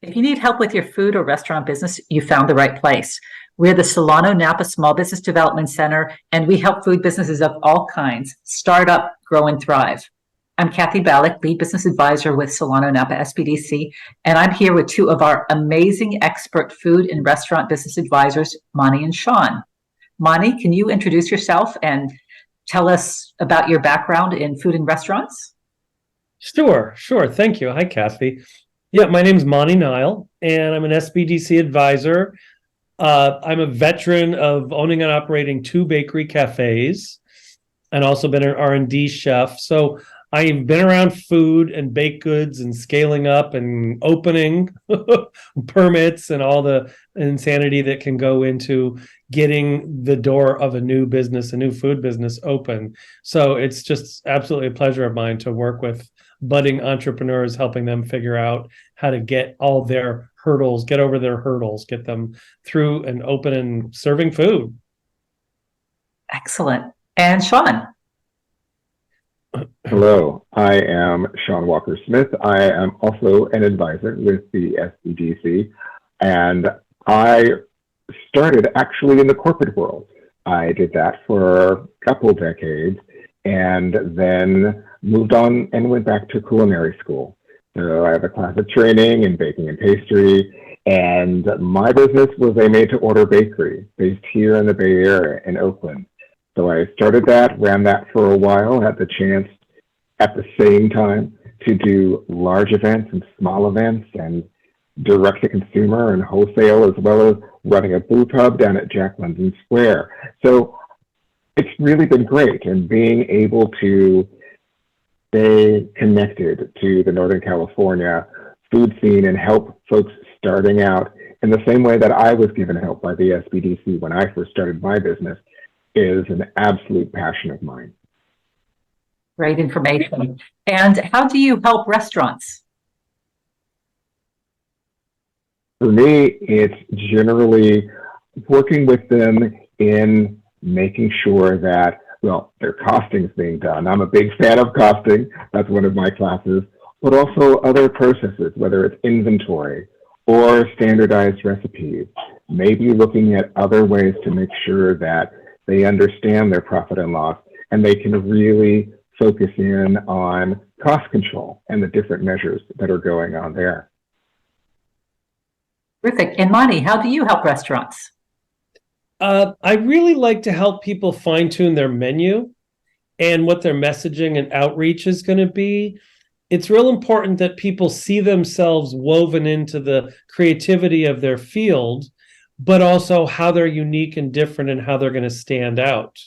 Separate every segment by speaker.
Speaker 1: If you need help with your food or restaurant business, you found the right place. We're the Solano-Napa Small Business Development Center, and we help food businesses of all kinds start up, grow, and thrive. I'm Kathy Ballack, Lead Business Advisor with Solano-Napa SBDC, and I'm here with two of our amazing expert food and restaurant business advisors, Monty and Sean. Monty, can you introduce yourself and tell us about your background in food and restaurants?
Speaker 2: Sure. Thank you. Hi, Kathy. Yeah, my name's Monty Nile, and I'm an SBDC advisor. I'm a veteran of owning and operating 2 bakery cafes, and also been an R&D chef. So I've been around food and baked goods and scaling up and opening permits and all the insanity that can go into getting the door of a new business, a new food business open. So it's just absolutely a pleasure of mine to work with budding entrepreneurs, helping them figure out how to get all their hurdles, get over their hurdles, get them through and open and serving food.
Speaker 1: Excellent. And Sean?
Speaker 3: Hello, I am Sean Walker-Smith. I am also an advisor with the SBDC, and I started actually in the corporate world. I did that for a couple decades and then moved on and went back to culinary school. So I have a class of training in baking and pastry, and my business was a made-to-order bakery based here in the Bay Area in Oakland. So I started that, ran that for a while, had the chance at the same time to do large events and small events and direct-to-consumer and wholesale, as well as running a booth hub down at Jack London Square. So it's really been great, and being able to stay connected to the Northern California food scene and help folks starting out in the same way that I was given help by the SBDC when I first started my business is an absolute passion of mine.
Speaker 1: Great information. And how do you help restaurants?
Speaker 3: For me, it's generally working with them in making sure that, well, their costing is being done. I'm a big fan of costing. That's one of my classes, but also other processes, whether it's inventory or standardized recipes, maybe looking at other ways to make sure that they understand their profit and loss, and they can really focus in on cost control and the different measures that are going on there.
Speaker 1: Terrific. And Monty, how do you help restaurants?
Speaker 2: I really like to help people fine-tune their menu and what their messaging and outreach is going to be. It's real important that people see themselves woven into the creativity of their field, but also how they're unique and different and how they're going to stand out.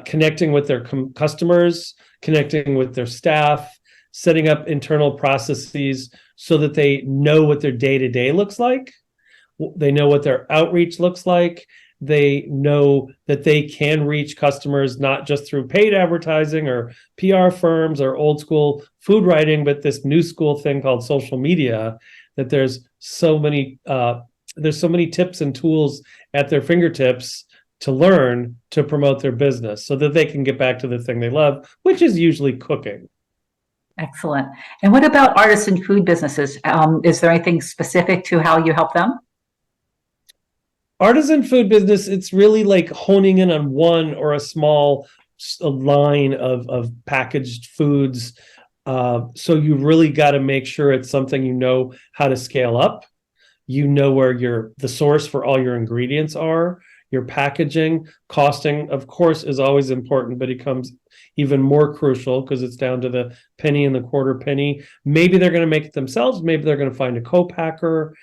Speaker 2: Connecting with their customers, connecting with their staff, setting up internal processes so that they know what their day-to-day looks like. They know what their outreach looks like. They know that they can reach customers not just through paid advertising or PR firms or old school food writing, but this new school thing called social media, that there's so many tips and tools at their fingertips to learn to promote their business so that they can get back to the thing they love, which is usually cooking.
Speaker 1: Excellent. And what about artisan food businesses? Is there anything specific to how you help them?
Speaker 2: Artisan food business, it's really like honing in on one or a small line of packaged foods. So you really got to make sure it's something you know how to scale up. You know where the source for all your ingredients are. Your packaging, costing, of course, is always important, but it becomes even more crucial because it's down to the penny and the quarter penny. Maybe they're going to make it themselves. Maybe they're going to find a co-packer.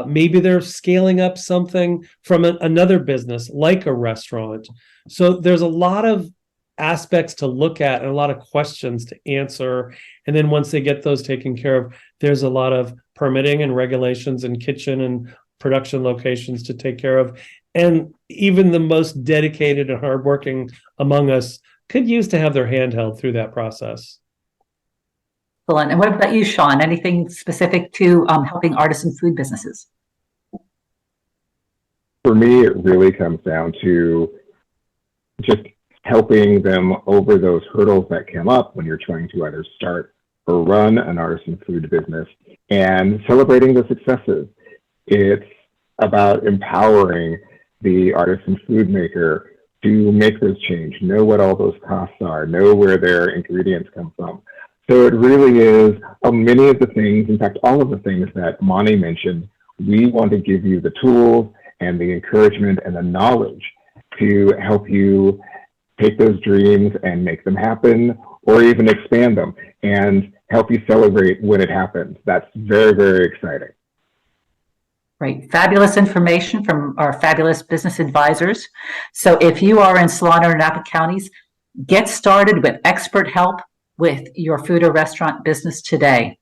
Speaker 2: Maybe they're scaling up something from another business, like a restaurant. So there's a lot of aspects to look at and a lot of questions to answer. And then once they get those taken care of, there's a lot of permitting and regulations and kitchen and production locations to take care of. And even the most dedicated and hardworking among us could use to have their hand held through that process.
Speaker 1: Excellent. And what about you, Sean? Anything specific to helping artisan food businesses?
Speaker 3: For me, it really comes down to just helping them over those hurdles that come up when you're trying to either start or run an artisan food business and celebrating the successes. It's about empowering the artisan food maker to make those change, know what all those costs are, know where their ingredients come from. So it really is many of the things, in fact, all of the things that Monty mentioned. We want to give you the tools and the encouragement and the knowledge to help you take those dreams and make them happen, or even expand them and help you celebrate when it happens. That's very, very exciting.
Speaker 1: Great. Fabulous information from our fabulous business advisors. So if you are in Solano-Napa counties, get started with expert help with your food or restaurant business today.